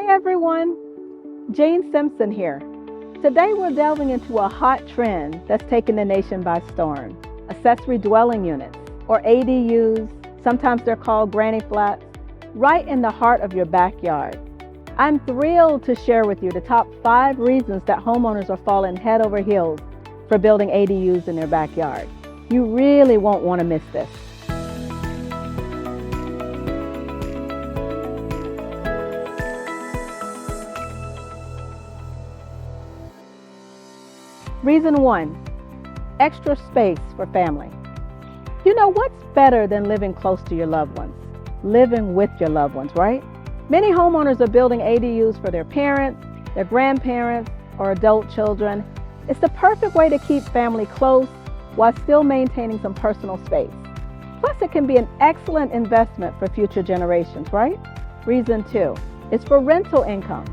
everyone, Jane Simpson here. Today we're delving into a hot trend that's taken the nation by storm, accessory dwelling units, or ADUs, sometimes they're called granny flats, right in the heart of your backyard. I'm thrilled to share with you the top 5 reasons that homeowners are falling head over heels for building ADUs in their backyard. You really won't want to miss this. Reason 1, extra space for family. You know what's better than living close to your loved ones? Living with your loved ones, right? Many homeowners are building ADUs for their parents, their grandparents, or adult children. It's the perfect way to keep family close while still maintaining some personal space. Plus, it can be an excellent investment for future generations, right? Reason 2 is for rental income.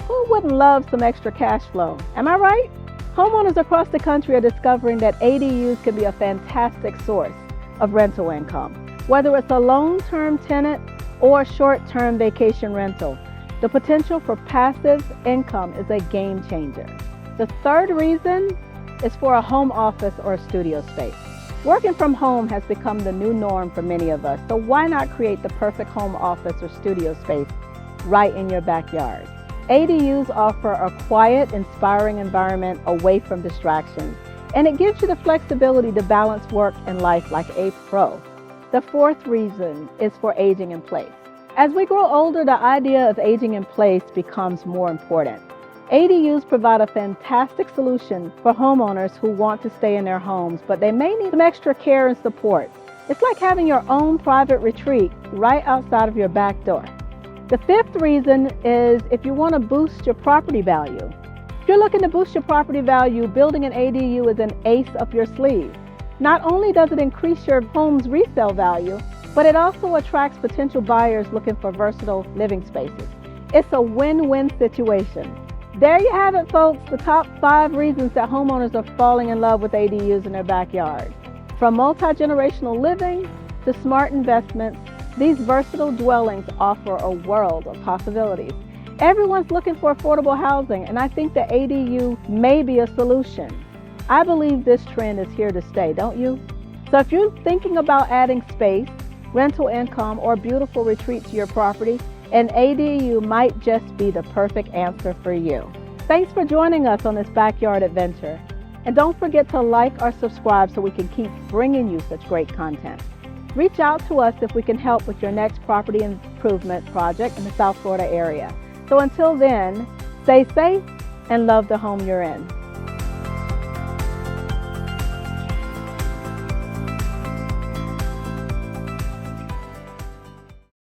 Who wouldn't love some extra cash flow? Am I right? Homeowners across the country are discovering that ADUs can be a fantastic source of rental income. Whether it's a long-term tenant or a short-term vacation rental, the potential for passive income is a game changer. The third reason is for a home office or a studio space. Working from home has become the new norm for many of us, so why not create the perfect home office or studio space right in your backyard? ADUs offer a quiet, inspiring environment away from distractions, and it gives you the flexibility to balance work and life like a pro. The fourth reason is for aging in place. As we grow older, the idea of aging in place becomes more important. ADUs provide a fantastic solution for homeowners who want to stay in their homes, but they may need some extra care and support. It's like having your own private retreat right outside of your back door. The fifth reason is if you want to boost your property value. If you're looking to boost your property value, building an ADU is an ace up your sleeve. Not only does it increase your home's resale value, but it also attracts potential buyers looking for versatile living spaces. It's a win-win situation. There you have it, folks, the top 5 reasons that homeowners are falling in love with ADUs in their backyard. From multi-generational living to smart investments, these versatile dwellings offer a world of possibilities. Everyone's looking for affordable housing, and I think the ADU may be a solution. I believe this trend is here to stay, don't you? So if you're thinking about adding space, rental income, or beautiful retreat to your property, an ADU might just be the perfect answer for you. Thanks for joining us on this backyard adventure. And don't forget to like or subscribe so we can keep bringing you such great content. Reach out to us if we can help with your next property improvement project in the South Florida area. So until then, stay safe and love the home you're in.